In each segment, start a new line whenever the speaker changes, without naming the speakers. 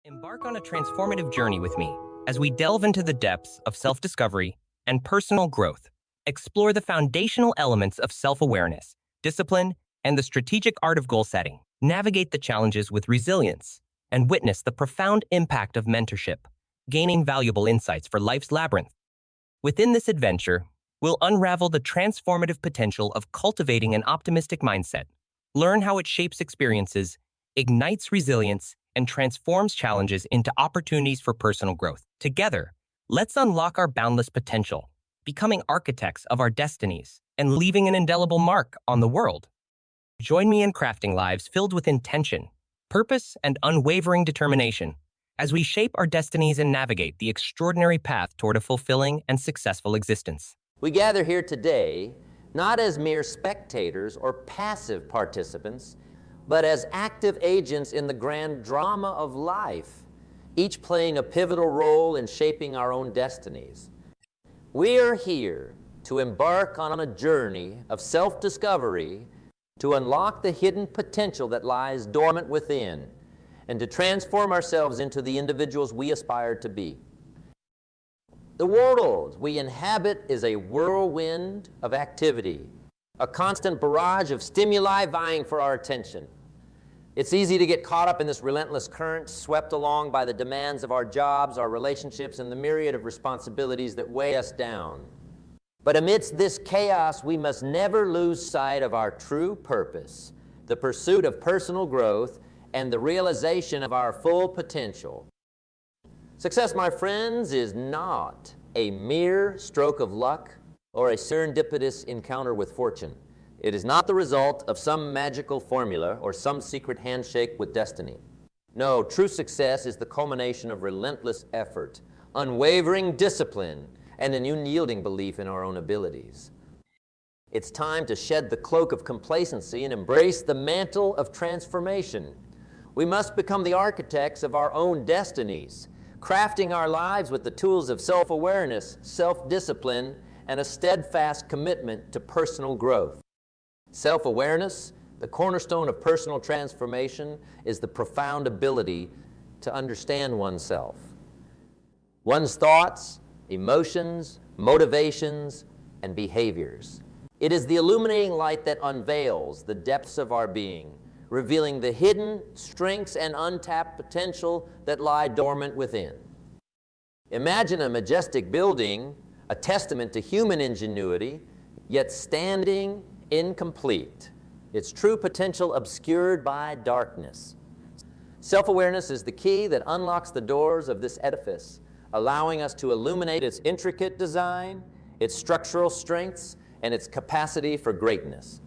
Embark on a transformative journey with me as we delve into the depths of self-discovery and personal growth. Explore the foundational elements of self-awareness, discipline, and the strategic art of goal setting. Navigate the challenges with resilience and witness the profound impact of mentorship, gaining valuable insights for life's labyrinth. Within this adventure, we'll unravel the transformative potential of cultivating an optimistic mindset, learn how it shapes experiences, ignites resilience, and transforms challenges into opportunities for personal growth. Together, let's unlock our boundless potential, becoming architects of our destinies and leaving an indelible mark on the world. Join me in crafting lives filled with intention, purpose, and unwavering determination as we shape our destinies and navigate the extraordinary path toward a fulfilling and successful existence.
We gather here today not as mere spectators or passive participants, but as active agents in the grand drama of life, each playing a pivotal role in shaping our own destinies. We are here to embark on a journey of self-discovery to unlock the hidden potential that lies dormant within and to transform ourselves into the individuals we aspire to be. The world we inhabit is a whirlwind of activity, a constant barrage of stimuli vying for our attention. It's easy to get caught up in this relentless current, swept along by the demands of our jobs, our relationships, and the myriad of responsibilities that weigh us down. But amidst this chaos, we must never lose sight of our true purpose, the pursuit of personal growth, and the realization of our full potential. Success, my friends, is not a mere stroke of luck or a serendipitous encounter with fortune. It is not the result of some magical formula or some secret handshake with destiny. No, true success is the culmination of relentless effort, unwavering discipline, and an unyielding belief in our own abilities. It's time to shed the cloak of complacency and embrace the mantle of transformation. We must become the architects of our own destinies, crafting our lives with the tools of self-awareness, self-discipline, and a steadfast commitment to personal growth. Self-awareness, the cornerstone of personal transformation, is the profound ability to understand oneself, one's thoughts, emotions, motivations, and behaviors. It is the illuminating light that unveils the depths of our being, revealing the hidden strengths and untapped potential that lie dormant within. Imagine a majestic building, a testament to human ingenuity, yet standing incomplete, its true potential obscured by darkness. Self-awareness is the key that unlocks the doors of this edifice, allowing us to illuminate its intricate design, its structural strengths, and its capacity for greatness.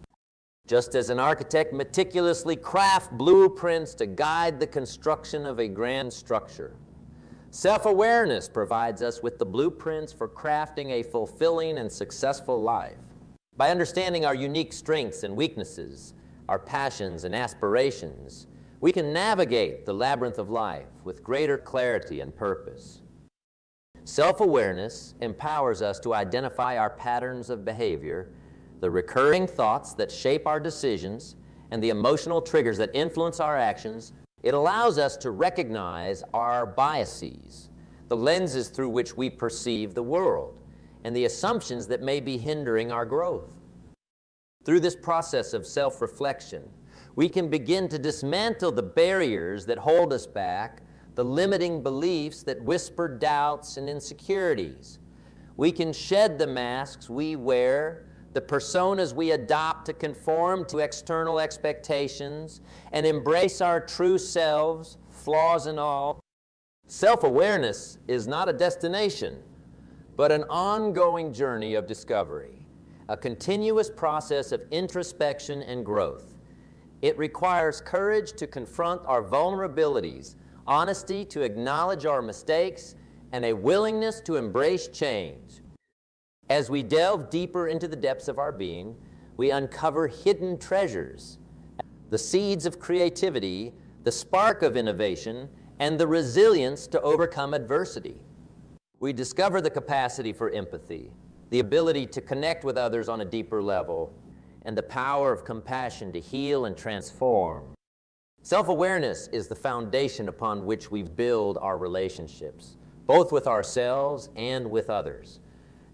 Just as an architect meticulously crafts blueprints to guide the construction of a grand structure, self-awareness provides us with the blueprints for crafting a fulfilling and successful life. By understanding our unique strengths and weaknesses, our passions and aspirations, we can navigate the labyrinth of life with greater clarity and purpose. Self-awareness empowers us to identify our patterns of behavior, the recurring thoughts that shape our decisions, and the emotional triggers that influence our actions. It allows us to recognize our biases, the lenses through which we perceive the world, and the assumptions that may be hindering our growth. Through this process of self-reflection, we can begin to dismantle the barriers that hold us back, the limiting beliefs that whisper doubts and insecurities. We can shed the masks we wear, the personas we adopt to conform to external expectations, and embrace our true selves, flaws and all. Self-awareness is not a destination, but an ongoing journey of discovery, a continuous process of introspection and growth. It requires courage to confront our vulnerabilities, honesty to acknowledge our mistakes, and a willingness to embrace change. As we delve deeper into the depths of our being, we uncover hidden treasures, the seeds of creativity, the spark of innovation, and the resilience to overcome adversity. We discover the capacity for empathy, the ability to connect with others on a deeper level, and the power of compassion to heal and transform. Self-awareness is the foundation upon which we build our relationships, both with ourselves and with others.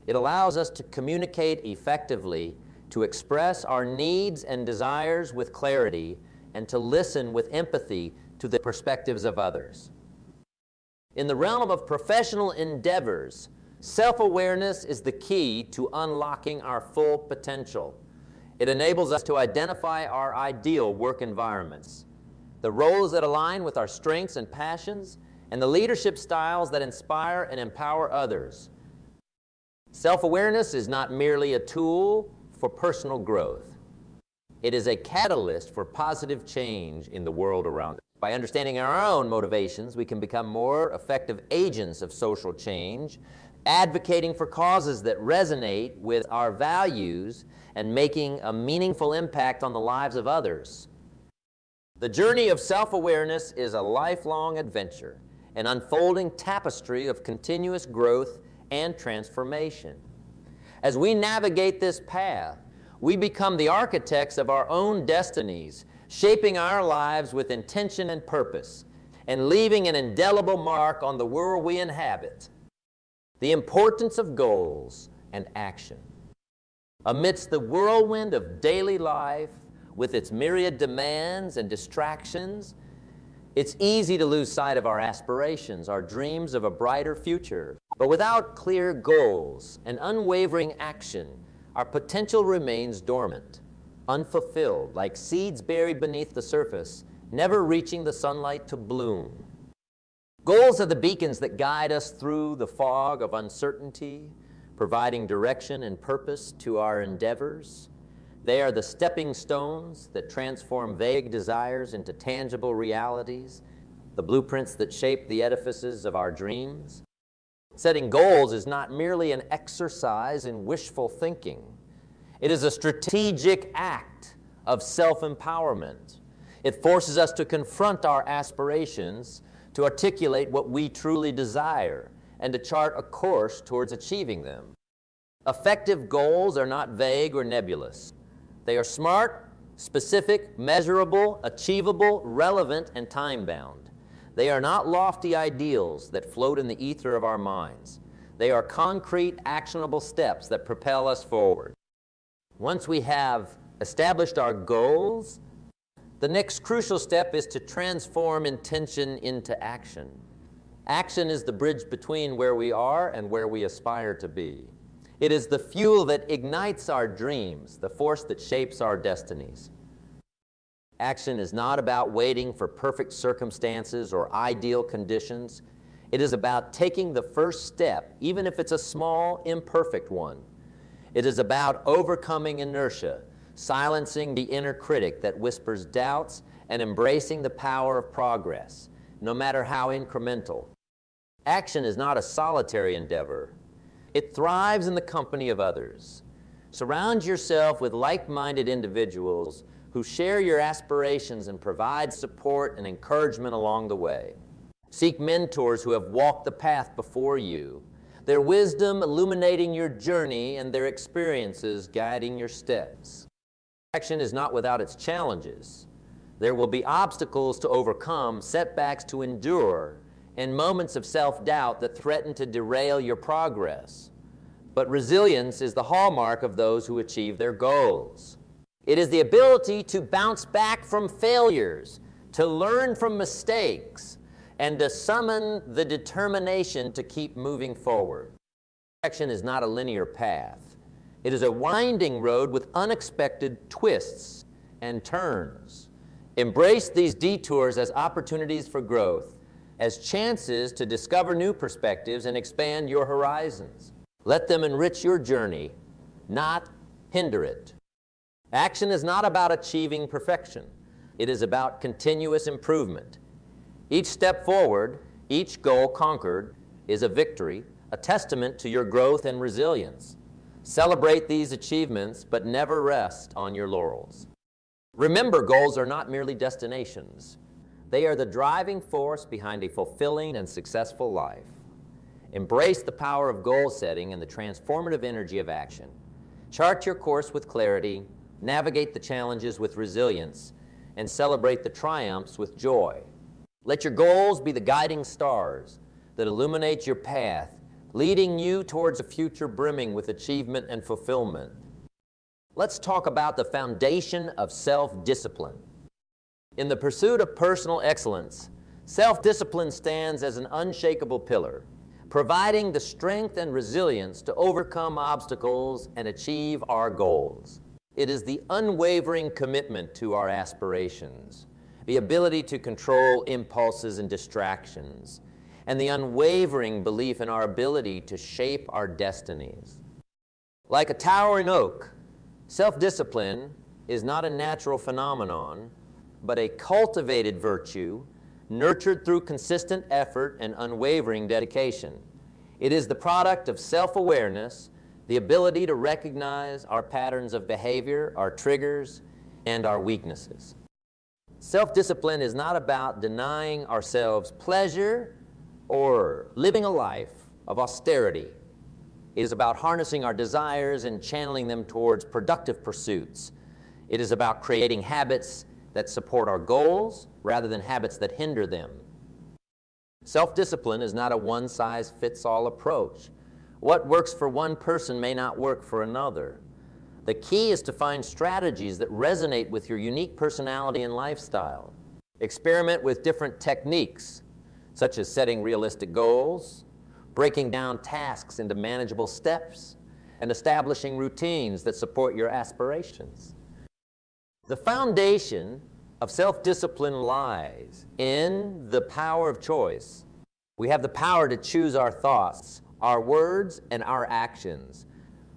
It allows us to communicate effectively, to express our needs and desires with clarity, and to listen with empathy to the perspectives of others. In the realm of professional endeavors, self-awareness is the key to unlocking our full potential. It enables us to identify our ideal work environments, the roles that align with our strengths and passions, and the leadership styles that inspire and empower others. Self-awareness is not merely a tool for personal growth. It is a catalyst for positive change in the world around us. By understanding our own motivations, we can become more effective agents of social change, advocating for causes that resonate with our values and making a meaningful impact on the lives of others. The journey of self-awareness is a lifelong adventure, an unfolding tapestry of continuous growth and transformation. As we navigate this path, we become the architects of our own destinies, shaping our lives with intention and purpose, and leaving an indelible mark on the world we inhabit. The importance of goals and action. Amidst the whirlwind of daily life, with its myriad demands and distractions, it's easy to lose sight of our aspirations, our dreams of a brighter future. But without clear goals and unwavering action, our potential remains dormant, unfulfilled, like seeds buried beneath the surface, never reaching the sunlight to bloom. Goals are the beacons that guide us through the fog of uncertainty, providing direction and purpose to our endeavors. They are the stepping stones that transform vague desires into tangible realities, the blueprints that shape the edifices of our dreams. Setting goals is not merely an exercise in wishful thinking. It is a strategic act of self-empowerment. It forces us to confront our aspirations, to articulate what we truly desire, and to chart a course towards achieving them. Effective goals are not vague or nebulous. They are smart, specific, measurable, achievable, relevant, and time-bound. They are not lofty ideals that float in the ether of our minds. They are concrete, actionable steps that propel us forward. Once we have established our goals, the next crucial step is to transform intention into action. Action is the bridge between where we are and where we aspire to be. It is the fuel that ignites our dreams, the force that shapes our destinies. Action is not about waiting for perfect circumstances or ideal conditions. It is about taking the first step, even if it's a small, imperfect one. It is about overcoming inertia, silencing the inner critic that whispers doubts, and embracing the power of progress, no matter how incremental. Action is not a solitary endeavor. It thrives in the company of others. Surround yourself with like-minded individuals who share your aspirations and provide support and encouragement along the way. Seek mentors who have walked the path before you, their wisdom illuminating your journey and their experiences guiding your steps. Action is not without its challenges. There will be obstacles to overcome, setbacks to endure, and moments of self-doubt that threaten to derail your progress. But resilience is the hallmark of those who achieve their goals. It is the ability to bounce back from failures, to learn from mistakes, and to summon the determination to keep moving forward. Action is not a linear path. It is a winding road with unexpected twists and turns. Embrace these detours as opportunities for growth, as chances to discover new perspectives and expand your horizons. Let them enrich your journey, not hinder it. Action is not about achieving perfection. It is about continuous improvement. Each step forward, each goal conquered, is a victory, a testament to your growth and resilience. Celebrate these achievements, but never rest on your laurels. Remember, goals are not merely destinations. They are the driving force behind a fulfilling and successful life. Embrace the power of goal setting and the transformative energy of action. Chart your course with clarity, navigate the challenges with resilience, and celebrate the triumphs with joy. Let your goals be the guiding stars that illuminate your path, leading you towards a future brimming with achievement and fulfillment. Let's talk about the foundation of self-discipline. In the pursuit of personal excellence, self-discipline stands as an unshakable pillar, providing the strength and resilience to overcome obstacles and achieve our goals. It is the unwavering commitment to our aspirations, the ability to control impulses and distractions, and the unwavering belief in our ability to shape our destinies. Like a towering oak, self-discipline is not a natural phenomenon, but a cultivated virtue nurtured through consistent effort and unwavering dedication. It is the product of self-awareness, the ability to recognize our patterns of behavior, our triggers, and our weaknesses. Self-discipline is not about denying ourselves pleasure or living a life of austerity. It is about harnessing our desires and channeling them towards productive pursuits. It is about creating habits that support our goals rather than habits that hinder them. Self-discipline is not a one-size-fits-all approach. What works for one person may not work for another. The key is to find strategies that resonate with your unique personality and lifestyle. Experiment with different techniques, such as setting realistic goals, breaking down tasks into manageable steps, and establishing routines that support your aspirations. The foundation of self-discipline lies in the power of choice. We have the power to choose our thoughts, our words, and our actions.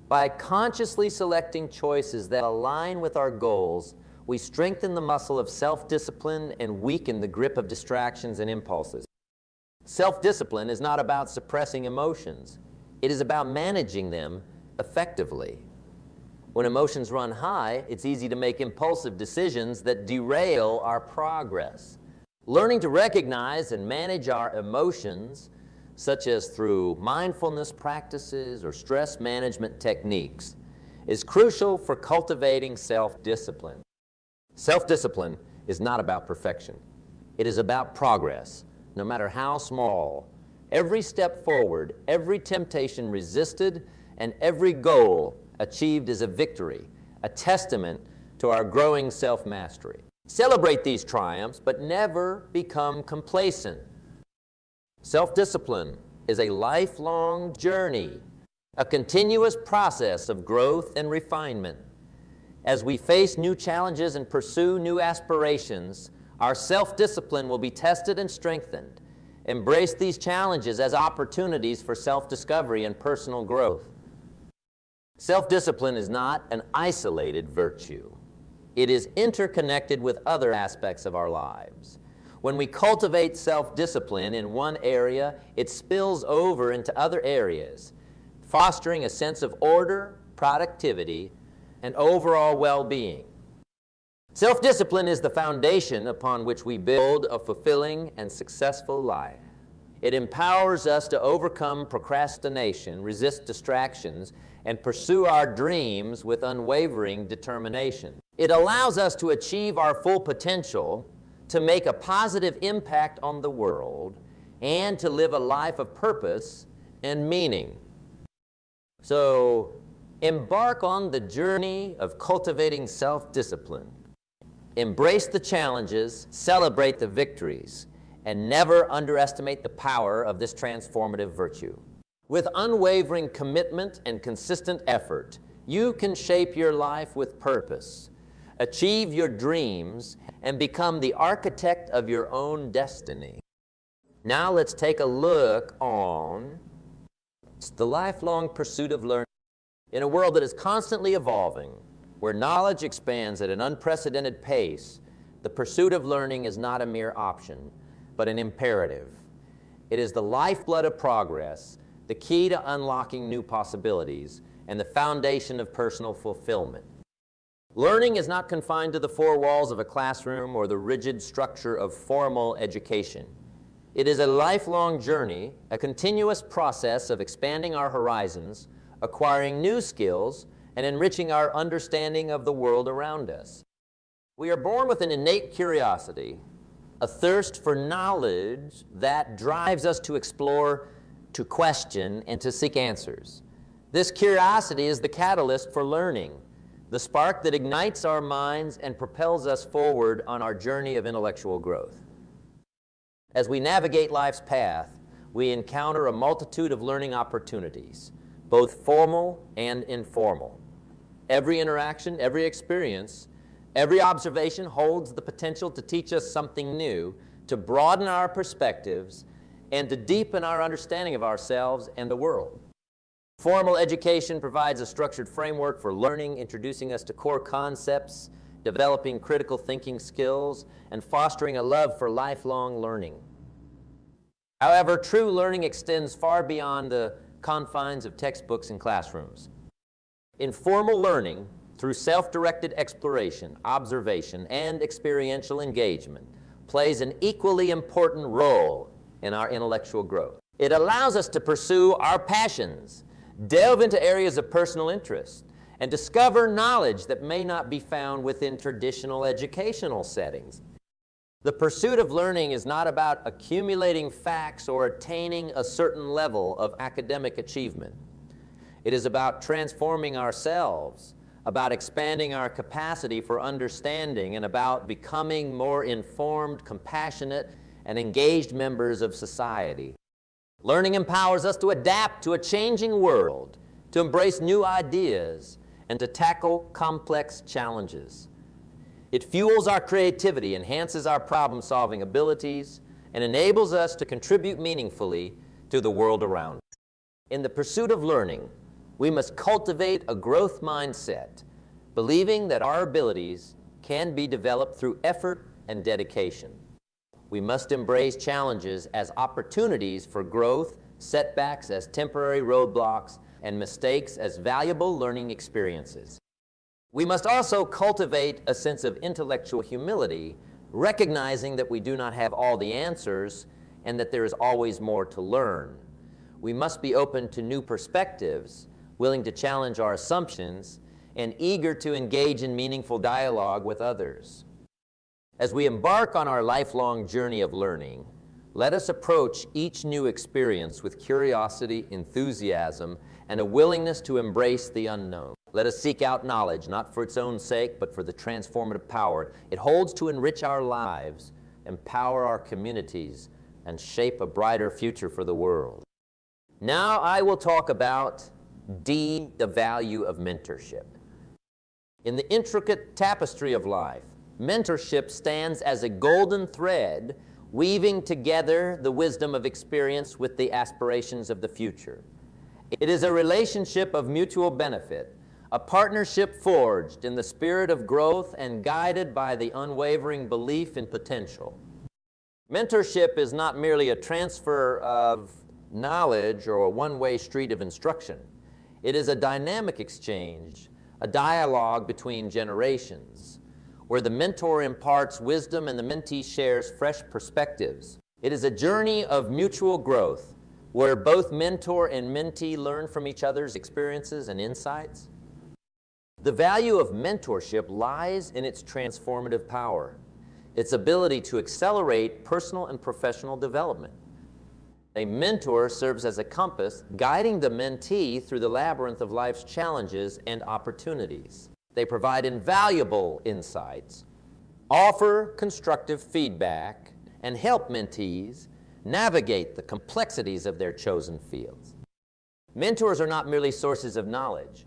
By consciously selecting choices that align with our goals, we strengthen the muscle of self-discipline and weaken the grip of distractions and impulses. Self-discipline is not about suppressing emotions. It is about managing them effectively. When emotions run high, it's easy to make impulsive decisions that derail our progress. Learning to recognize and manage our emotions, such as through mindfulness practices or stress management techniques, is crucial for cultivating self-discipline. Self-discipline is not about perfection. It is about progress, no matter how small. Every step forward, every temptation resisted, and every goal achieved is a victory, a testament to our growing self-mastery. Celebrate these triumphs, but never become complacent. Self-discipline is a lifelong journey, a continuous process of growth and refinement. As we face new challenges and pursue new aspirations, our self-discipline will be tested and strengthened. Embrace these challenges as opportunities for self-discovery and personal growth. Self-discipline is not an isolated virtue. It is interconnected with other aspects of our lives. When we cultivate self-discipline in one area, it spills over into other areas, fostering a sense of order, productivity, and overall well-being. Self-discipline is the foundation upon which we build a fulfilling and successful life. It empowers us to overcome procrastination, resist distractions, and pursue our dreams with unwavering determination. It allows us to achieve our full potential, to make a positive impact on the world, and to live a life of purpose and meaning. So, embark on the journey of cultivating self-discipline. Embrace the challenges, celebrate the victories, and never underestimate the power of this transformative virtue. With unwavering commitment and consistent effort, you can shape your life with purpose, achieve your dreams, and become the architect of your own destiny. Now let's take a look on the lifelong pursuit of learning. In a world that is constantly evolving, where knowledge expands at an unprecedented pace, the pursuit of learning is not a mere option, but an imperative. It is the lifeblood of progress, the key to unlocking new possibilities, and the foundation of personal fulfillment. Learning is not confined to the four walls of a classroom or the rigid structure of formal education. It is a lifelong journey, a continuous process of expanding our horizons, acquiring new skills, and enriching our understanding of the world around us. We are born with an innate curiosity, a thirst for knowledge that drives us to explore, to question, and to seek answers. This curiosity is the catalyst for learning, the spark that ignites our minds and propels us forward on our journey of intellectual growth. As we navigate life's path, we encounter a multitude of learning opportunities, both formal and informal. Every interaction, every experience, every observation holds the potential to teach us something new, to broaden our perspectives, and to deepen our understanding of ourselves and the world. Formal education provides a structured framework for learning, introducing us to core concepts, developing critical thinking skills, and fostering a love for lifelong learning. However, true learning extends far beyond the confines of textbooks and classrooms. Informal learning, through self-directed exploration, observation, and experiential engagement, plays an equally important role in our intellectual growth. It allows us to pursue our passions, delve into areas of personal interest, and discover knowledge that may not be found within traditional educational settings. The pursuit of learning is not about accumulating facts or attaining a certain level of academic achievement. It is about transforming ourselves, about expanding our capacity for understanding, and about becoming more informed, compassionate, and engaged members of society. Learning empowers us to adapt to a changing world, to embrace new ideas, and to tackle complex challenges. It fuels our creativity, enhances our problem-solving abilities, and enables us to contribute meaningfully to the world around us. In the pursuit of learning, we must cultivate a growth mindset, believing that our abilities can be developed through effort and dedication. We must embrace challenges as opportunities for growth, setbacks as temporary roadblocks, and mistakes as valuable learning experiences. We must also cultivate a sense of intellectual humility, recognizing that we do not have all the answers and that there is always more to learn. We must be open to new perspectives, willing to challenge our assumptions, and eager to engage in meaningful dialogue with others. As we embark on our lifelong journey of learning, let us approach each new experience with curiosity, enthusiasm, and a willingness to embrace the unknown. Let us seek out knowledge, not for its own sake, but for the transformative power it holds to enrich our lives, empower our communities, and shape a brighter future for the world. Now I will talk about the value of mentorship. In the intricate tapestry of life, mentorship stands as a golden thread weaving together the wisdom of experience with the aspirations of the future. It is a relationship of mutual benefit, a partnership forged in the spirit of growth and guided by the unwavering belief in potential. Mentorship is not merely a transfer of knowledge or a one-way street of instruction. It is a dynamic exchange, a dialogue between generations, where the mentor imparts wisdom and the mentee shares fresh perspectives. It is a journey of mutual growth, where both mentor and mentee learn from each other's experiences and insights. The value of mentorship lies in its transformative power, its ability to accelerate personal and professional development. A mentor serves as a compass, guiding the mentee through the labyrinth of life's challenges and opportunities. They provide invaluable insights, offer constructive feedback, and help mentees navigate the complexities of their chosen fields. Mentors are not merely sources of knowledge.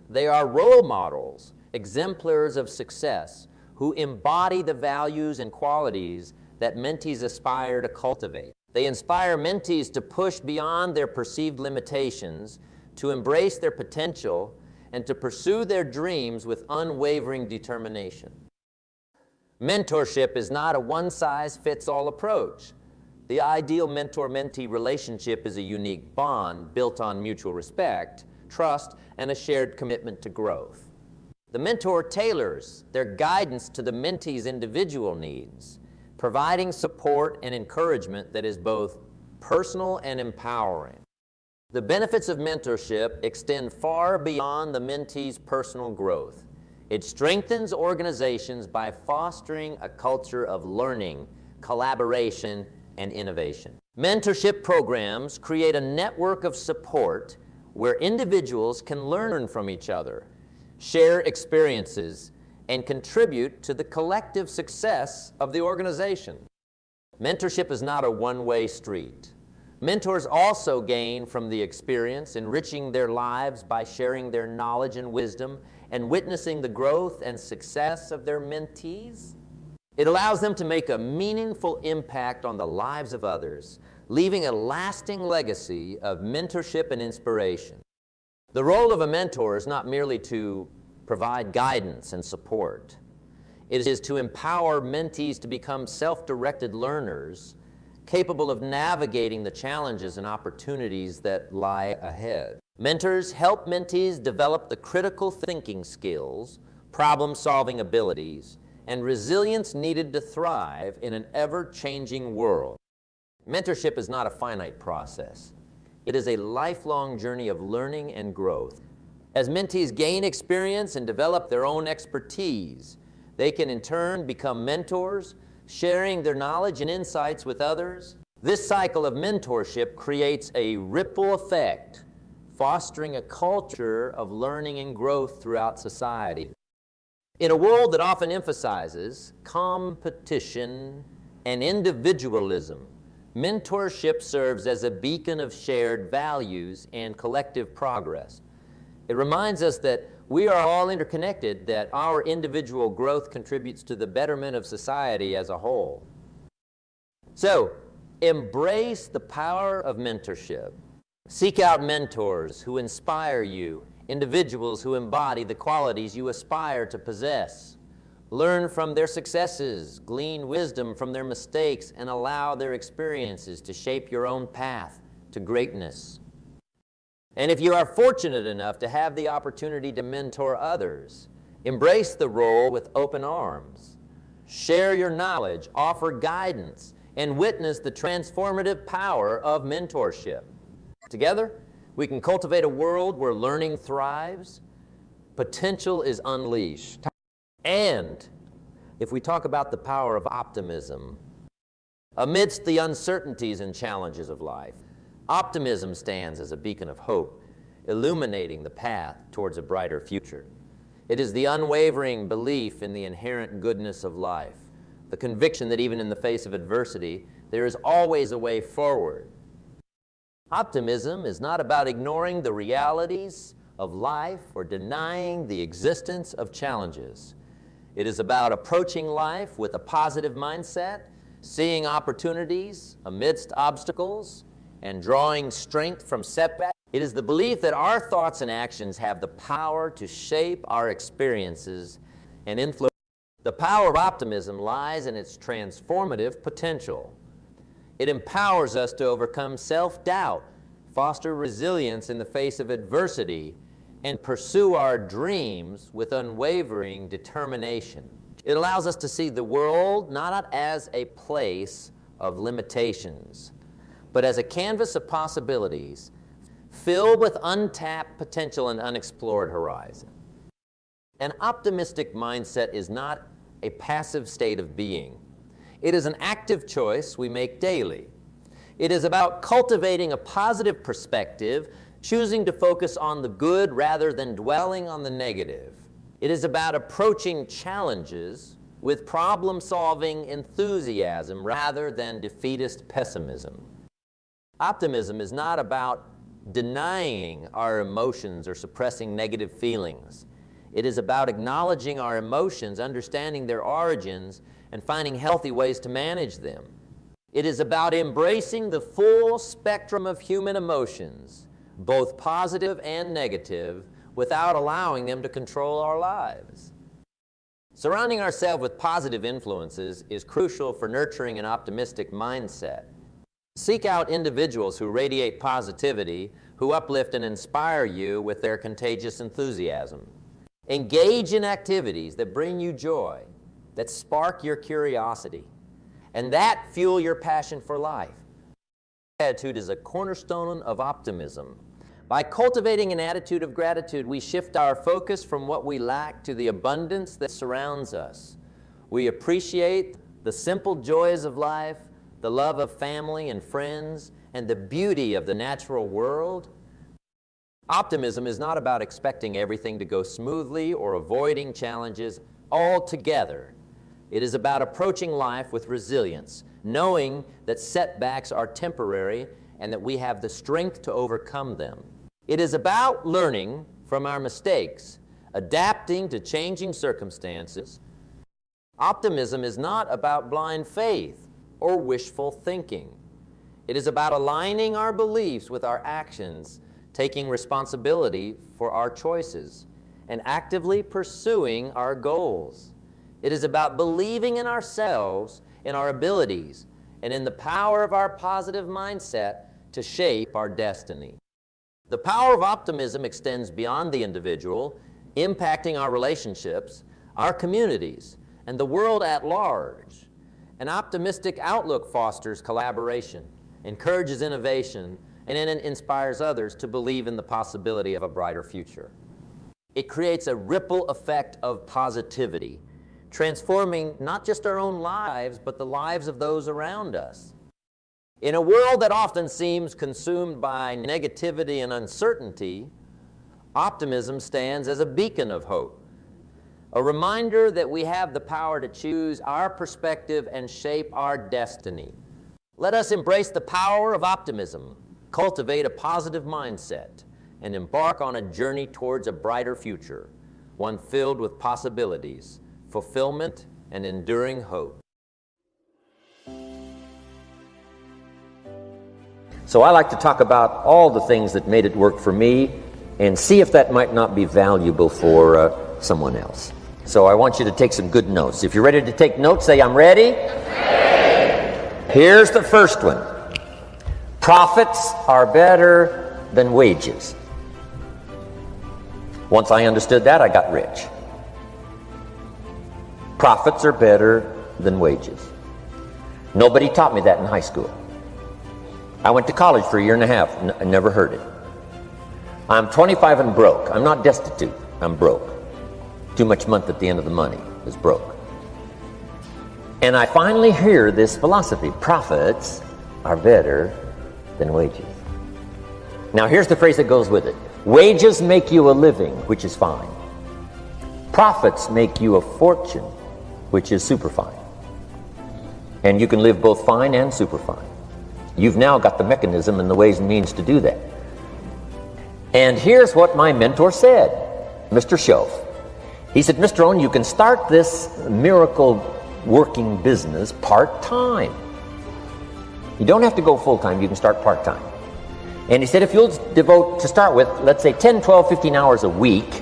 They are role models, exemplars of success, who embody the values and qualities that mentees aspire to cultivate. They inspire mentees to push beyond their perceived limitations, to embrace their potential, and to pursue their dreams with unwavering determination. Mentorship is not a one-size-fits-all approach. The ideal mentor-mentee relationship is a unique bond built on mutual respect, trust, and a shared commitment to growth. The mentor tailors their guidance to the mentee's individual needs, providing support and encouragement that is both personal and empowering. The benefits of mentorship extend far beyond the mentee's personal growth. It strengthens organizations by fostering a culture of learning, collaboration, and innovation. Mentorship programs create a network of support where individuals can learn from each other, share experiences, and contribute to the collective success of the organization. Mentorship is not a one-way street. Mentors also gain from the experience, enriching their lives by sharing their knowledge and wisdom and witnessing the growth and success of their mentees. It allows them to make a meaningful impact on the lives of others, leaving a lasting legacy of mentorship and inspiration. The role of a mentor is not merely to provide guidance and support. It is to empower mentees to become self-directed learners, capable of navigating the challenges and opportunities that lie ahead. Mentors help mentees develop the critical thinking skills, problem-solving abilities, and resilience needed to thrive in an ever-changing world. Mentorship is not a finite process. It is a lifelong journey of learning and growth. As mentees gain experience and develop their own expertise, they can in turn become mentors, sharing their knowledge and insights with others. This cycle of mentorship creates a ripple effect, fostering a culture of learning and growth throughout society. In a world that often emphasizes competition and individualism, mentorship serves as a beacon of shared values and collective progress. It reminds us that we are all interconnected, that our individual growth contributes to the betterment of society as a whole. So, embrace the power of mentorship. Seek out mentors who inspire you, individuals who embody the qualities you aspire to possess. Learn from their successes, glean wisdom from their mistakes, and allow their experiences to shape your own path to greatness. And if you are fortunate enough to have the opportunity to mentor others, embrace the role with open arms. Share your knowledge, offer guidance, and witness the transformative power of mentorship. Together, we can cultivate a world where learning thrives, potential is unleashed. And if we talk about the power of optimism, amidst the uncertainties and challenges of life, optimism stands as a beacon of hope, illuminating the path towards a brighter future. It is the unwavering belief in the inherent goodness of life, the conviction that even in the face of adversity, there is always a way forward. Optimism is not about ignoring the realities of life or denying the existence of challenges. It is about approaching life with a positive mindset, seeing opportunities amidst obstacles, and drawing strength from setbacks. It is the belief that our thoughts and actions have the power to shape our experiences and influence. The power of optimism lies in its transformative potential. It empowers us to overcome self-doubt, foster resilience in the face of adversity, and pursue our dreams with unwavering determination. It allows us to see the world not as a place of limitations, but as a canvas of possibilities filled with untapped potential and unexplored horizon. An optimistic mindset is not a passive state of being. It is an active choice we make daily. It is about cultivating a positive perspective, choosing to focus on the good rather than dwelling on the negative. It is about approaching challenges with problem-solving enthusiasm rather than defeatist pessimism. Optimism is not about denying our emotions or suppressing negative feelings. It is about acknowledging our emotions, understanding their origins, and finding healthy ways to manage them. It is about embracing the full spectrum of human emotions, both positive and negative, without allowing them to control our lives. Surrounding ourselves with positive influences is crucial for nurturing an optimistic mindset. Seek out individuals who radiate positivity, who uplift and inspire you with their contagious enthusiasm. Engage in activities that bring you joy, that spark your curiosity, and that fuel your passion for life. Attitude is a cornerstone of optimism. By cultivating an attitude of gratitude, we shift our focus from what we lack to the abundance that surrounds us. We appreciate the simple joys of life, the love of family and friends, and the beauty of the natural world. Optimism is not about expecting everything to go smoothly or avoiding challenges altogether. It is about approaching life with resilience, knowing that setbacks are temporary and that we have the strength to overcome them. It is about learning from our mistakes, adapting to changing circumstances. Optimism is not about blind faith or wishful thinking. It is about aligning our beliefs with our actions, taking responsibility for our choices, and actively pursuing our goals. It is about believing in ourselves, in our abilities, and in the power of our positive mindset to shape our destiny. The power of optimism extends beyond the individual, impacting our relationships, our communities, and the world at large. An optimistic outlook fosters collaboration, encourages innovation, and it inspires others to believe in the possibility of a brighter future. It creates a ripple effect of positivity, transforming not just our own lives, but the lives of those around us. In a world that often seems consumed by negativity and uncertainty, optimism stands as a beacon of hope, a reminder that we have the power to choose our perspective and shape our destiny. Let us embrace the power of optimism, cultivate a positive mindset, and embark on a journey towards a brighter future, one filled with possibilities, fulfillment, and enduring hope. So I like to talk about all the things that made it work for me and see if that might not be valuable for someone else. So I want you to take some good notes. If you're ready to take notes, say, I'm ready. Ready. Here's the first one. Profits are better than wages. Once I understood that, I got rich. Profits are better than wages. Nobody taught me that in high school. I went to college for a year and a half. I never heard it. I'm 25 and broke. I'm not destitute. I'm broke. Too much month at the end of the money is broke. And I finally hear this philosophy. Profits are better than wages. Now here's the phrase that goes with it. Wages make you a living, which is fine. Profits make you a fortune, which is super fine. And you can live both fine and super fine. You've now got the mechanism and the ways and means to do that. And here's what my mentor said, Mr. Schoaf. He said, Mr. Rohn, you can start this miracle working business part-time. You don't have to go full-time, you can start part-time. And he said, if you'll devote, to start with, let's say 10, 12, 15 hours a week,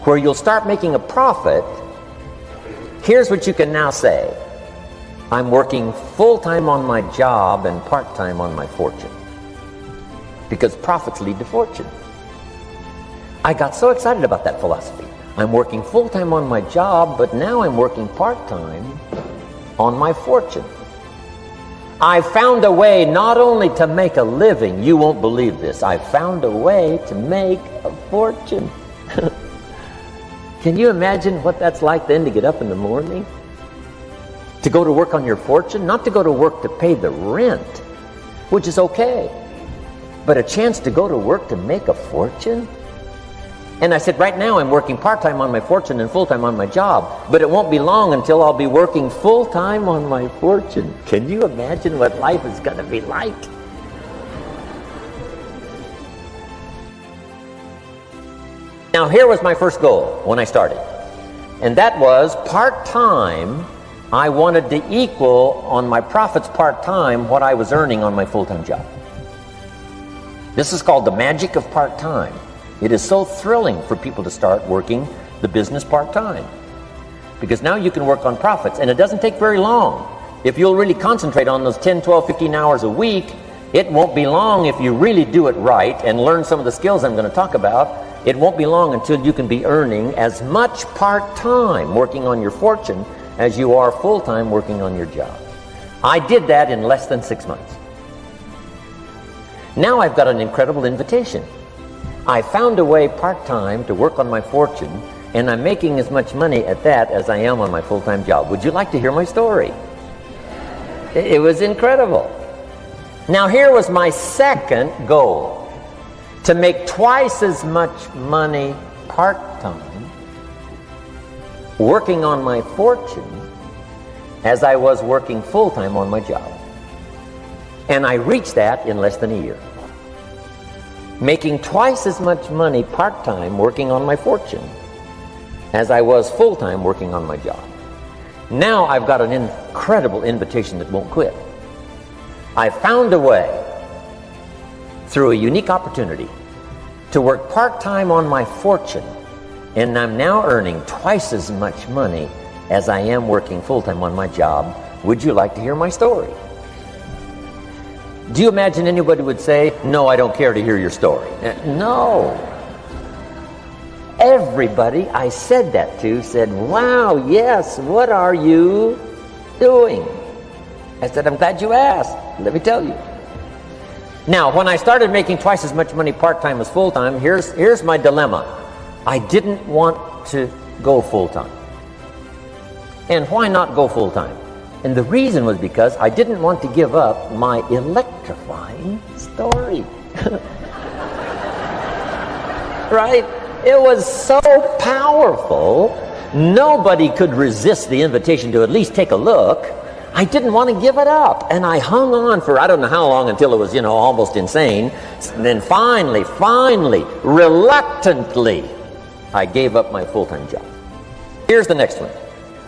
where you'll start making a profit, here's what you can now say. I'm working full-time on my job and part-time on my fortune. Because profits lead to fortune. I got so excited about that philosophy. I'm working full-time on my job, but now I'm working part-time on my fortune. I found a way not only to make a living, you won't believe this, I found a way to make a fortune. Can you imagine what that's like then to get up in the morning? To go to work on your fortune, not to go to work to pay the rent, which is okay, but a chance to go to work to make a fortune? And I said, right now I'm working part-time on my fortune and full-time on my job, but it won't be long until I'll be working full-time on my fortune. Can you imagine what life is going to be like? Now here was my first goal when I started, and that was part-time. I wanted to equal on my profits part-time what I was earning on my full-time job. This is called the magic of part-time. It is so thrilling for people to start working the business part-time, because now you can work on profits, and it doesn't take very long. If you'll really concentrate on those 10, 12, 15 hours a week, it won't be long if you really do it right and learn some of the skills I'm going to talk about. It won't be long until you can be earning as much part-time working on your fortune as you are full-time working on your job. I did that in less than 6 months. Now I've got an incredible invitation. I found a way part-time to work on my fortune, and I'm making as much money at that as I am on my full-time job. Would you like to hear my story? It was incredible. Now here was my second goal, to make twice as much money part-time working on my fortune as I was working full-time on my job. And I reached that in less than a year. Making twice as much money part-time working on my fortune as I was full-time working on my job. Now I've got an incredible invitation that won't quit. I found a way, through a unique opportunity, to work part-time on my fortune, and I'm now earning twice as much money as I am working full-time on my job. Would you like to hear my story? Do you imagine anybody would say, no, I don't care to hear your story? No. Everybody I said that to said, wow, yes, what are you doing? I said, I'm glad you asked. Let me tell you. Now, when I started making twice as much money part-time as full-time, here's my dilemma. I didn't want to go full-time. And why not go full-time? And the reason was because I didn't want to give up my electrifying story. Right? It was so powerful, nobody could resist the invitation to at least take a look. I didn't want to give it up, and I hung on for I don't know how long until it was, almost insane. And then finally, reluctantly, I gave up my full-time job. Here's the next one.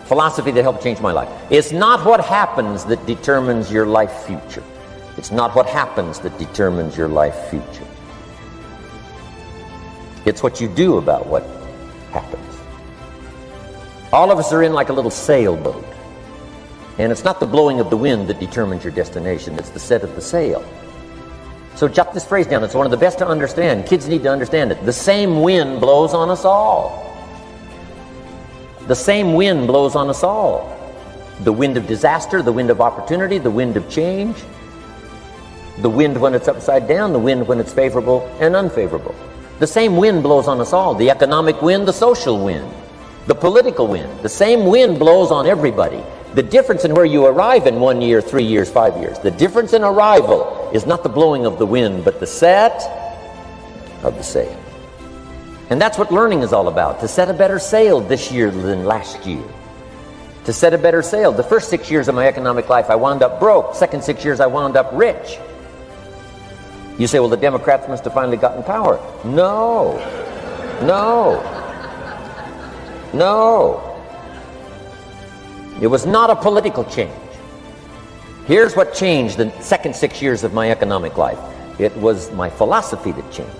Philosophy that helped change my life. It's not what happens that determines your life future. It's not what happens that determines your life future. It's what you do about what happens. All of us are in like a little sailboat. And it's not the blowing of the wind that determines your destination. It's the set of the sail. So jot this phrase down. It's one of the best to understand. Kids need to understand it. The same wind blows on us all. The same wind blows on us all. The wind of disaster, the wind of opportunity, the wind of change. The wind when it's upside down, the wind when it's favorable and unfavorable. The same wind blows on us all. The economic wind, the social wind, the political wind. The same wind blows on everybody. The difference in where you arrive in 1 year, 3 years, 5 years, the difference in arrival is not the blowing of the wind, but the set of the sail. And that's what learning is all about, to set a better sail this year than last year. To set a better sail. The first 6 years of my economic life, I wound up broke. Second 6 years, I wound up rich. You say, well, the Democrats must have finally gotten power. No. It was not a political change. Here's what changed the second 6 years of my economic life. It was my philosophy that changed.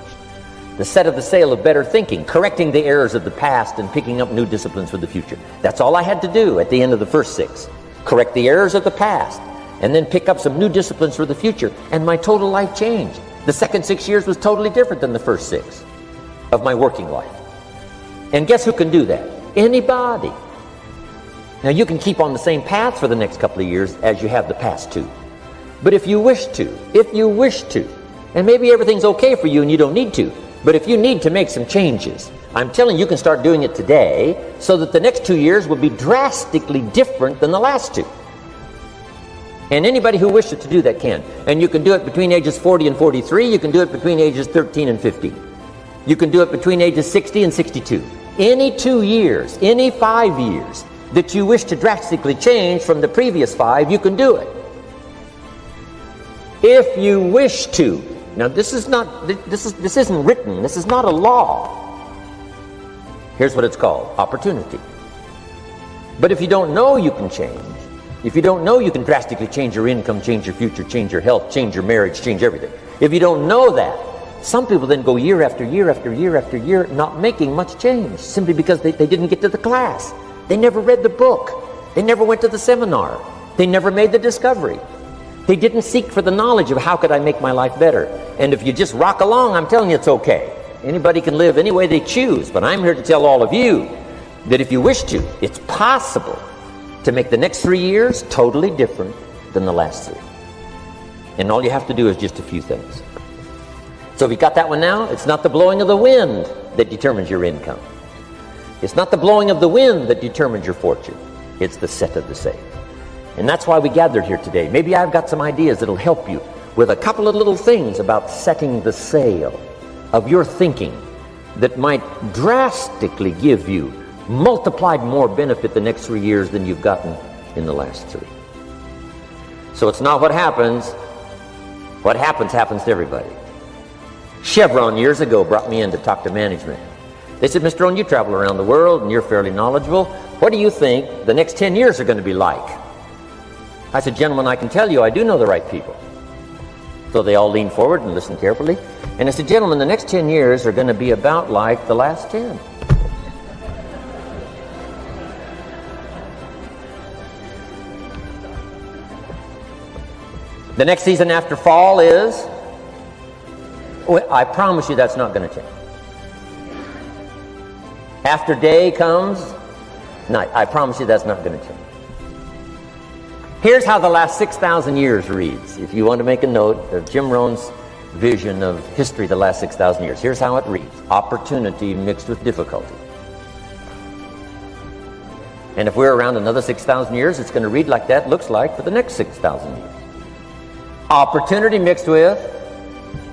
The set of the sail of better thinking, correcting the errors of the past and picking up new disciplines for the future. That's all I had to do at the end of the first 6. Correct the errors of the past and then pick up some new disciplines for the future. And my total life changed. The second 6 years was totally different than the first 6 of my working life. And guess who can do that? Anybody. Now you can keep on the same path for the next couple of years as you have the past 2. But if you wish to, and maybe everything's okay for you and you don't need to, but if you need to make some changes, I'm telling you, you can start doing it today so that the next 2 years will be drastically different than the last 2. And anybody who wishes to do that can. And you can do it between ages 40 and 43. You can do it between ages 13 and 15. You can do it between ages 60 and 62. Any 2 years, any 5 years that you wish to drastically change from the previous 5, you can do it. If you wish to. Now this isn't written. This is not a law. Here's what it's called: opportunity. But if you don't know you can change, if you don't know you can drastically change your income, change your future, change your health, change your marriage, change everything, if you don't know that, some people then go year after year after year after year not making much change simply because they didn't get to the class. They never read the book. They never went to the seminar. They never made the discovery. They didn't seek for the knowledge of how could I make my life better. And if you just rock along, I'm telling you it's okay. Anybody can live any way they choose, but I'm here to tell all of you that if you wish to, it's possible to make the next 3 years totally different than the last 3. And all you have to do is just a few things. So if you got that one now, it's not the blowing of the wind that determines your income. It's not the blowing of the wind that determines your fortune. It's the set of the sail. And that's why we gathered here today. Maybe I've got some ideas that'll help you with a couple of little things about setting the sail of your thinking that might drastically give you multiplied more benefit the next 3 years than you've gotten in the last 3. So it's not what happens. What happens to everybody. Chevron years ago brought me in to talk to management. They said, Mr. Rohn, you travel around the world and you're fairly knowledgeable. What do you think the next 10 years are going to be like? I said, gentlemen, I can tell you I do know the right people. So they all leaned forward and listened carefully. And I said, gentlemen, the next 10 years are going to be about like the last 10. The next season after fall is, well, I promise you that's not going to change. After day comes night. I promise you that's not going to change. Here's how the last 6,000 years reads. If you want to make a note of Jim Rohn's vision of history the last 6,000 years, here's how it reads. Opportunity mixed with difficulty. And if we're around another 6,000 years, it's going to read like that looks like for the next 6,000 years. Opportunity mixed with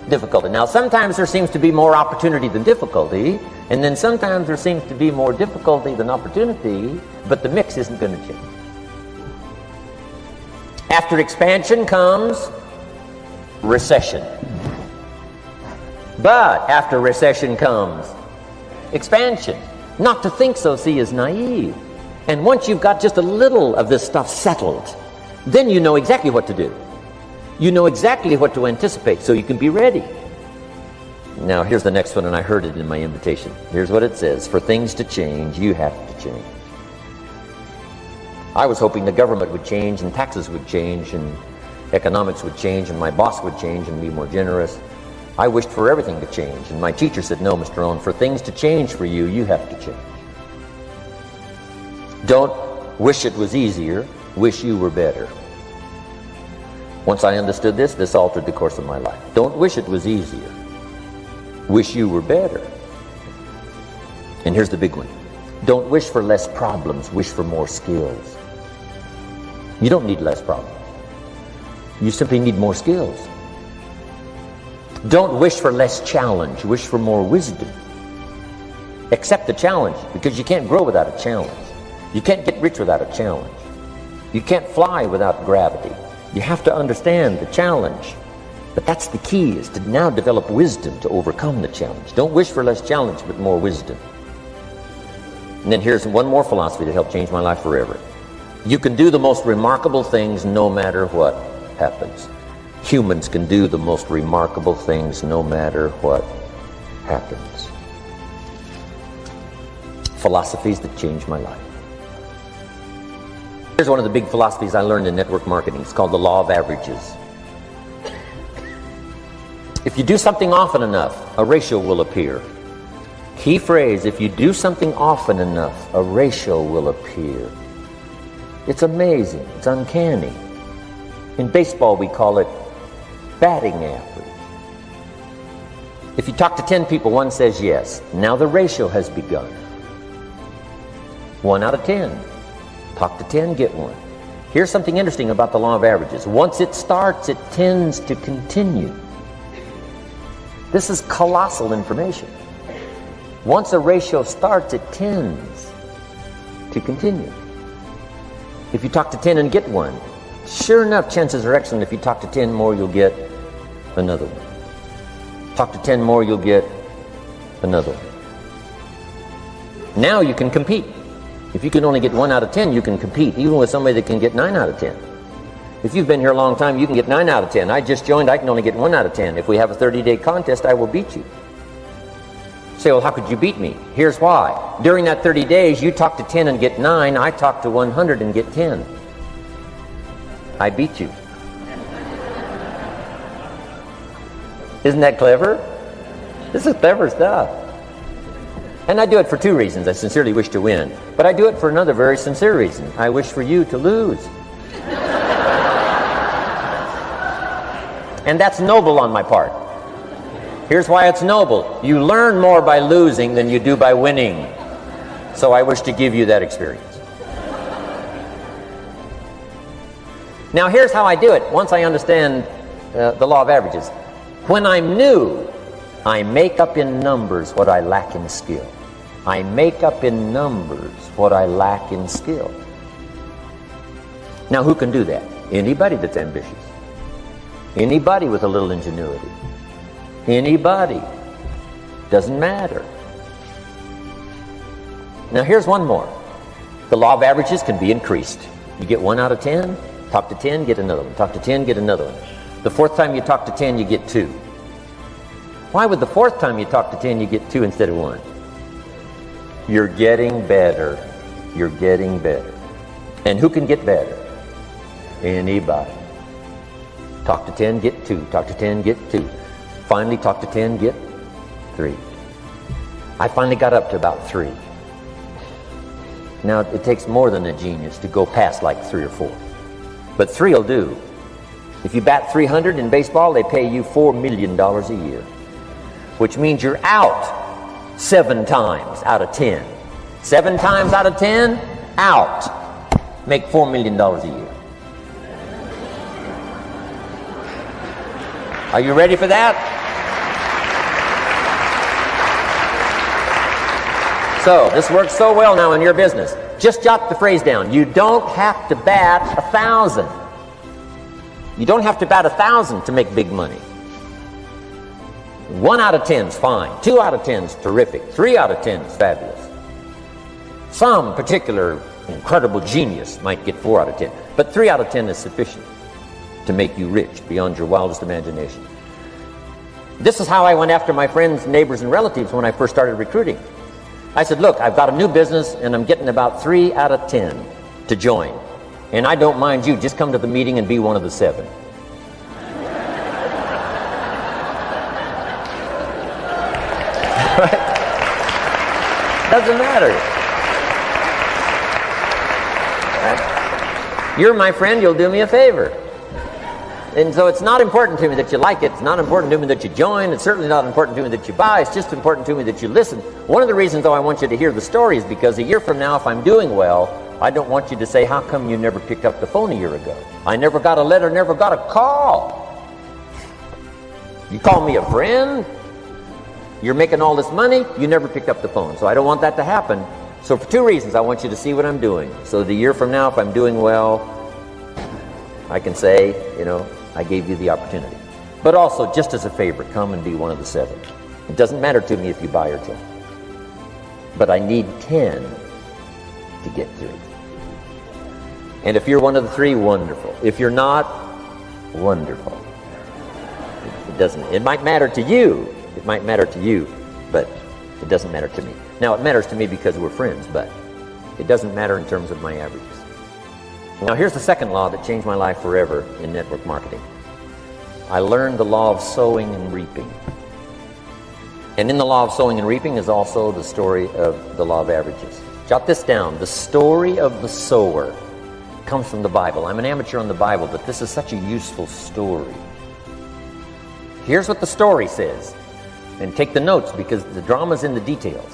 difficulty. Now, sometimes there seems to be more opportunity than difficulty, and then sometimes there seems to be more difficulty than opportunity, but the mix isn't going to change. After expansion comes recession. But after recession comes expansion. Not to think so, see, is naive. And once you've got just a little of this stuff settled, then you know exactly what to do. You know exactly what to anticipate, so you can be ready. Now, here's the next one, and I heard it in my invitation. Here's what it says. For things to change, you have to change. I was hoping the government would change, and taxes would change, and economics would change, and my boss would change and be more generous. I wished for everything to change, and my teacher said, no, Mr. Rohn, for things to change for you, you have to change. Don't wish it was easier, wish you were better. Once I understood this, this altered the course of my life. Don't wish it was easier. Wish you were better. And here's the big one. Don't wish for less problems, wish for more skills. You don't need less problems. You simply need more skills. Don't wish for less challenge, wish for more wisdom. Accept the challenge, because you can't grow without a challenge. You can't get rich without a challenge. You can't fly without gravity. You have to understand the challenge. But that's the key, is to now develop wisdom to overcome the challenge. Don't wish for less challenge, but more wisdom. And then here's one more philosophy that helped change my life forever. You can do the most remarkable things no matter what happens. Humans can do the most remarkable things no matter what happens. Philosophies that changed my life. Here's one of the big philosophies I learned in network marketing. It's called the law of averages. If you do something often enough, a ratio will appear. Key phrase, if you do something often enough, a ratio will appear. It's amazing. It's uncanny. In baseball, we call it batting average. If you talk to 10 people, one says yes. Now the ratio has begun. 1 out of 10. Talk to 10, get 1. Here's something interesting about the law of averages. Once it starts, it tends to continue. This is colossal information. Once a ratio starts, it tends to continue. If you talk to 10 and get 1, sure enough, chances are excellent. If you talk to 10 more, you'll get another one. Talk to 10 more, you'll get another one. Now you can compete. If you can only get 1 out of 10, you can compete, even with somebody that can get 9 out of 10. If you've been here a long time, you can get 9 out of 10. I just joined, I can only get 1 out of 10. If we have a 30-day contest, I will beat you. Say, well, how could you beat me? Here's why. During that 30 days, you talk to 10 and get 9. I talk to 100 and get 10. I beat you. Isn't that clever? This is clever stuff. And I do it for 2 reasons. I sincerely wish to win. But I do it for another very sincere reason. I wish for you to lose. And that's noble on my part. Here's why it's noble. You learn more by losing than you do by winning. So I wish to give you that experience. Now here's how I do it once I understand the law of averages. When I'm new, I make up in numbers what I lack in skill. I make up in numbers what I lack in skill. Now who can do that? Anybody that's ambitious. Anybody with a little ingenuity. Anybody. Doesn't matter. Now here's one more. The law of averages can be increased. You get 1 out of 10, talk to 10, get another one. Talk to 10, get another one. The fourth time you talk to 10, you get 2. Why would the fourth time you talk to 10, you get 2 instead of 1? You're getting better. You're getting better. And who can get better? Anybody. Talk to 10, get 2. Talk to 10, get 2. Finally, talk to 10, get 3. I finally got up to about 3. Now, it takes more than a genius to go past like 3 or 4. But 3 will do. If you bat 300 in baseball, they pay you $4 million a year, which means you're out 7 times out of 10. 7 times out of 10, out. Make $4 million a year. Are you ready for that? So, this works so well now in your business. Just jot the phrase down. You don't have to bat 1,000. You don't have to bat 1,000 to make big money. 1 out of 10 is fine. 2 out of 10 is terrific. 3 out of 10 is fabulous. Some particular incredible genius might get 4 out of 10. But 3 out of 10 is sufficient to make you rich beyond your wildest imagination. This is how I went after my friends, neighbors, and relatives when I first started recruiting. I said, look, I've got a new business and I'm getting about 3 out of 10 to join. And I don't mind you, just come to the meeting and be one of the 7. Right? Doesn't matter. Right? You're my friend, you'll do me a favor. And so it's not important to me that you like it. It's not important to me that you join. It's certainly not important to me that you buy. It's just important to me that you listen. One of the reasons, though, I want you to hear the story is because a year from now, if I'm doing well, I don't want you to say, how come you never picked up the phone a year ago? I never got a letter, never got a call. You call me a friend? You're making all this money? You never picked up the phone. So I don't want that to happen. So for 2 reasons, I want you to see what I'm doing. So the year from now, if I'm doing well, I can say, you know, I gave you the opportunity. But also, just as a favor, come and be one of the 7. It doesn't matter to me if you buy or 10. But I need 10 to get 3. And if you're one of the 3, wonderful. If you're not, wonderful. It might matter to you. It might matter to you, but it doesn't matter to me. Now, it matters to me because we're friends, but it doesn't matter in terms of my averages. Now, here's the second law that changed my life forever in network marketing. I learned the law of sowing and reaping. And in the law of sowing and reaping is also the story of the law of averages. Jot this down. The story of the sower comes from the Bible. I'm an amateur on the Bible, but this is such a useful story. Here's what the story says. And take the notes because the drama's in the details.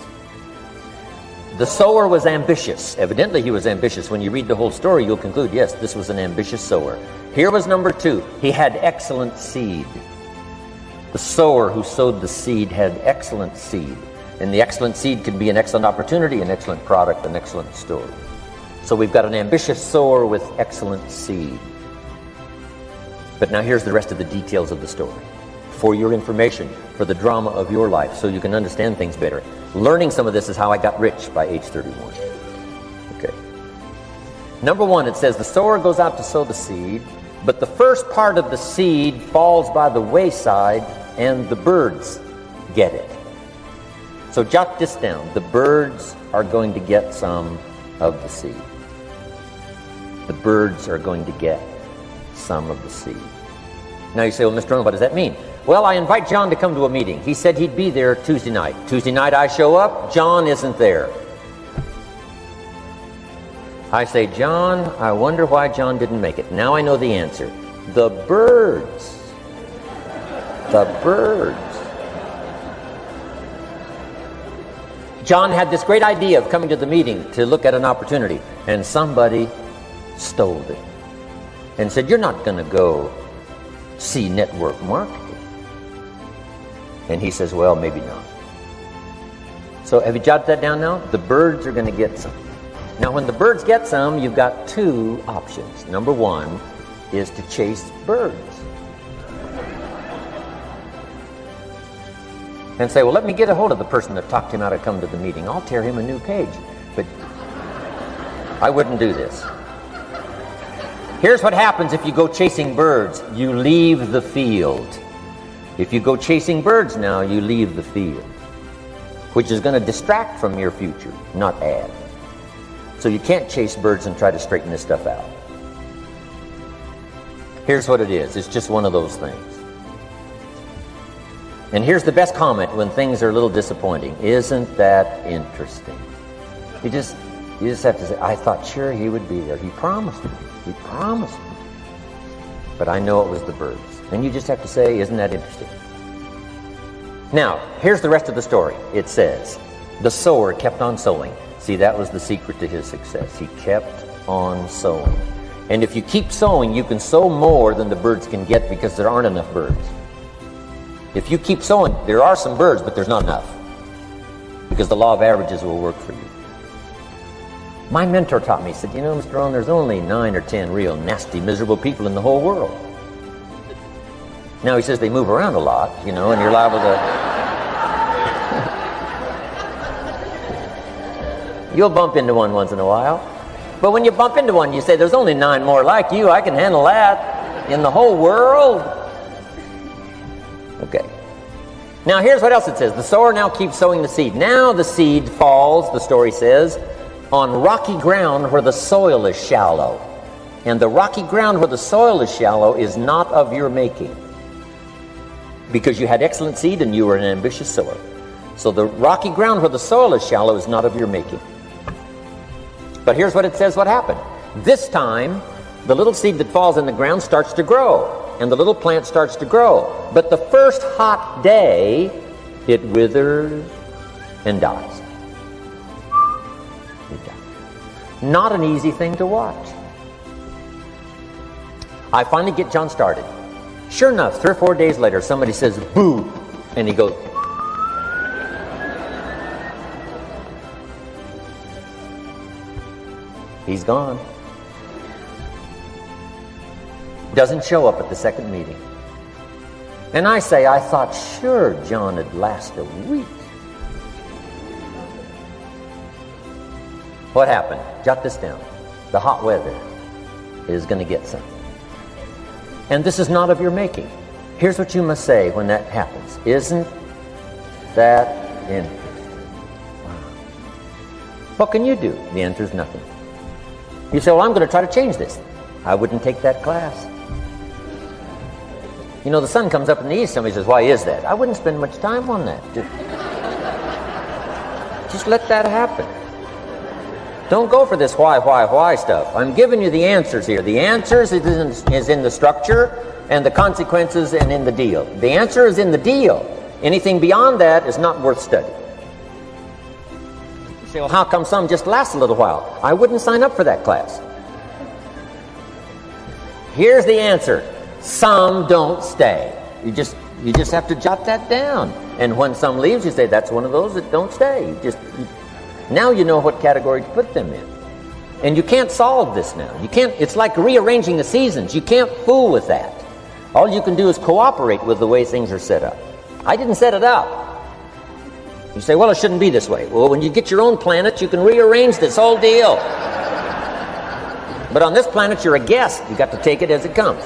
The sower was ambitious. Evidently he was ambitious. When you read the whole story, you'll conclude, yes, this was an ambitious sower. Here was number 2. He had excellent seed. The sower who sowed the seed had excellent seed. And the excellent seed can be an excellent opportunity, an excellent product, an excellent story. So we've got an ambitious sower with excellent seed. But now here's the rest of the details of the story. For your information, for the drama of your life, so you can understand things better. Learning some of this is how I got rich by age 31. Okay. Number 1, it says the sower goes out to sow the seed, but the first part of the seed falls by the wayside and the birds get it. So jot this down. The birds are going to get some of the seed. The birds are going to get some of the seed. Now you say, well, Mr. Rohn, what does that mean? Well, I invite John to come to a meeting. He said he'd be there Tuesday night. Tuesday night I show up, John isn't there. I say, John, I wonder why John didn't make it. Now I know the answer. The birds John had this great idea of coming to the meeting to look at an opportunity, and somebody stole it and said, "You're not going to go see network marketing." And he says, "Well, maybe not." So have you jotted that down now? The birds are going to get some. Now, when the birds get some, you've got two options. Number one is to chase birds. And say, "Well, let me get a hold of the person that talked him out of coming to the meeting. I'll tear him a new page." But I wouldn't do this. Here's what happens if you go chasing birds. You leave the field. If you go chasing birds now, you leave the field, which is going to distract from your future, not add. So you can't chase birds and try to straighten this stuff out. Here's what it is. It's just one of those things. And here's the best comment when things are a little disappointing. Isn't that interesting? You just have to say, "I thought sure he would be there. He promised me. He promised me. But I know it was the birds." And you just have to say, "Isn't that interesting?" Now, here's the rest of the story. It says, the sower kept on sowing. See, that was the secret to his success. He kept on sowing. And if you keep sowing, you can sow more than the birds can get because there aren't enough birds. If you keep sowing, there are some birds, but there's not enough, because the law of averages will work for you. My mentor taught me, he said, "You know, Mr. Rohn, there's only 9 or 10 real nasty, miserable people in the whole world." Now, he says they move around a lot, you know, and you're liable to... You'll bump into one once in a while. But when you bump into one, you say, "There's only 9 more like you. I can handle that in the whole world." Okay. Now, here's what else it says. The sower now keeps sowing the seed. Now the seed falls, the story says, on rocky ground where the soil is shallow. And the rocky ground where the soil is shallow is not of your making, because you had excellent seed and you were an ambitious sower. So the rocky ground where the soil is shallow is not of your making. But here's what it says what happened. This time, the little seed that falls in the ground starts to grow, and the little plant starts to grow. But the first hot day, it withers and dies. It dies. Not an easy thing to watch. I finally get John started. Sure enough, 3 or 4 days later, somebody says, "Boo!" And he goes, he's gone. Doesn't show up at the second meeting. And I say, "I thought sure John would last a week." What happened? Jot this down. The hot weather is going to get some. And this is not of your making. Here's what you must say when that happens. Isn't that interesting? Wow. What can you do? The answer is nothing. You say, "Well, I'm going to try to change this." I wouldn't take that class. You know, the sun comes up in the east. Somebody says, "Why is that?" I wouldn't spend much time on that. Just let that happen. Don't go for this why stuff. I'm giving you the answers here. The answers is in the structure, and the consequences and in the deal. The answer is in the deal. Anything beyond that is not worth studying. You say, "Well, how come some just last a little while?" I wouldn't sign up for that class. Here's the answer. Some don't stay. You just have to jot that down. And when some leaves, you say, "That's one of those that don't stay." Now you know what category to put them in. And you can't solve this now. You can't. It's like rearranging the seasons. You can't fool with that. All you can do is cooperate with the way things are set up. I didn't set it up. You say, "Well, it shouldn't be this way." Well, when you get your own planet, you can rearrange this whole deal. But on this planet, you're a guest. You got to take it as it comes.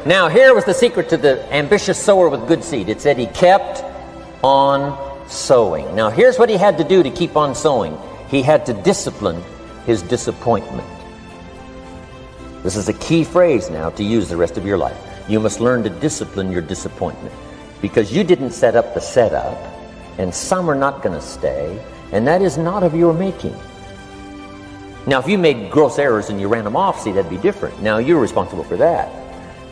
Now, here was the secret to the ambitious sower with good seed. It said he kept on sowing. Now, here's what he had to do to keep on sowing. He had to discipline his disappointment. This is a key phrase now to use the rest of your life. You must learn to discipline your disappointment, because you didn't set up the setup, and some are not going to stay, and that is not of your making. Now, if you made gross errors and you ran them off, see, that'd be different. Now, you're responsible for that.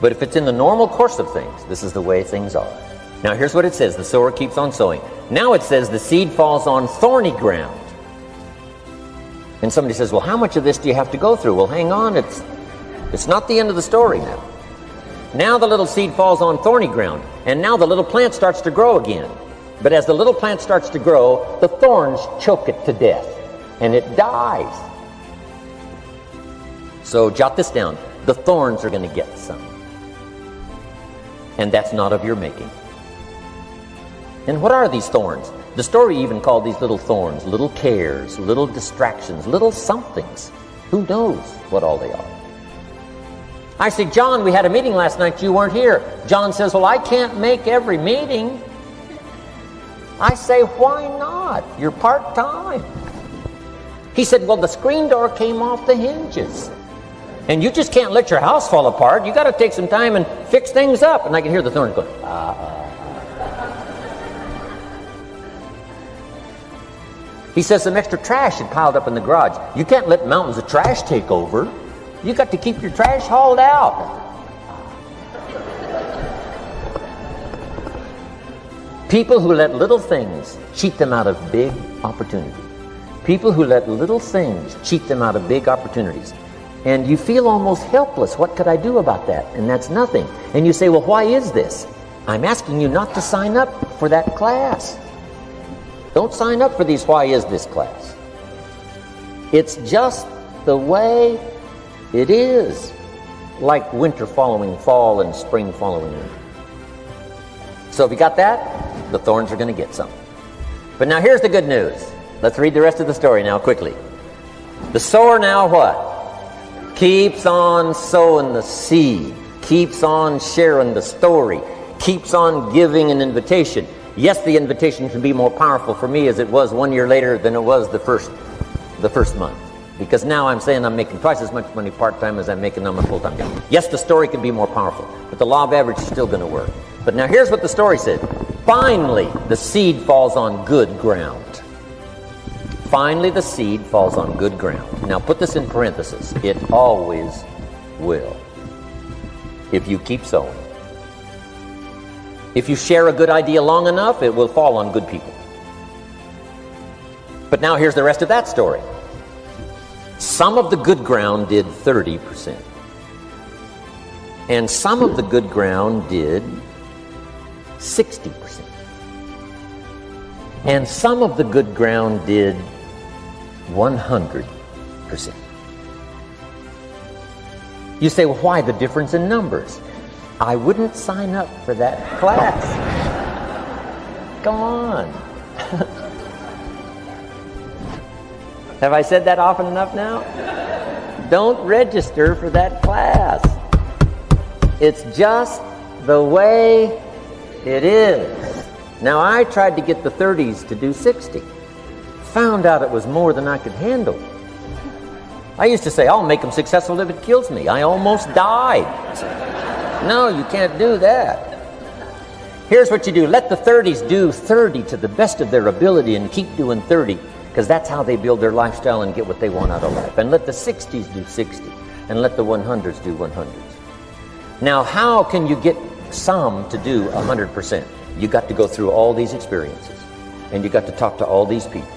But if it's in the normal course of things, this is the way things are. Now here's what it says. The sower keeps on sowing. Now it says the seed falls on thorny ground. And somebody says, well, how much of this do you have to go through? Well, hang on. It's not the end of the story now. Now the little seed falls on thorny ground. And now the little plant starts to grow again. But as the little plant starts to grow, the thorns choke it to death. And it dies. So jot this down. The thorns are going to get some. And that's not of your making. And what are these thorns? The story even called these little thorns, little cares, little distractions, little somethings. Who knows what all they are? I say, John, we had a meeting last night, you weren't here. John says, well, I can't make every meeting. I say, why not? You're part-time. He said, well, the screen door came off the hinges. And you just can't let your house fall apart. You got to take some time and fix things up. And I can hear the thorns going, He says some extra trash had piled up in the garage. You can't let mountains of trash take over. You got to keep your trash hauled out. People who let little things cheat them out of big opportunities. People who let little things cheat them out of big opportunities. And you feel almost helpless. What could I do about that? And that's nothing. And you say, well, why is this? I'm asking you not to sign up for that class. Don't sign up for these why is this class. It's just the way it is. Like winter following fall and spring following winter. So if you got that, the thorns are going to get some. But now here's the good news. Let's read the rest of the story now quickly. The sower now what? Keeps on sowing the seed. Keeps on sharing the story. Keeps on giving an invitation. Yes, the invitation can be more powerful for me as it was 1 year later than it was the first month. Because now I'm saying I'm making twice as much money part-time as I'm making on my full-time job. Yes, the story can be more powerful, but the law of average is still going to work. But now here's what the story said. Finally, the seed falls on good ground. Finally, the seed falls on good ground. Now put this in parentheses. It always will. If you keep sowing. If you share a good idea long enough, it will fall on good people. But now here's the rest of that story. Some of the good ground did 30%. And some of the good ground did 60%. And some of the good ground did 100%. You say, well, why the difference in numbers? I wouldn't sign up for that class. Come on. Have I said that often enough now? Don't register for that class. It's just the way it is. Now, I tried to get the 30s to do 60. Found out it was more than I could handle. I used to say, I'll make them successful if it kills me. I almost died. No, you can't do that. Here's what you do. Let the 30s do 30 to the best of their ability and keep doing 30, because that's how they build their lifestyle and get what they want out of life. And let the 60s do 60, and let the 100s do 100s. Now, how can you get some to do 100%? You got to go through all these experiences, and you got to talk to all these people.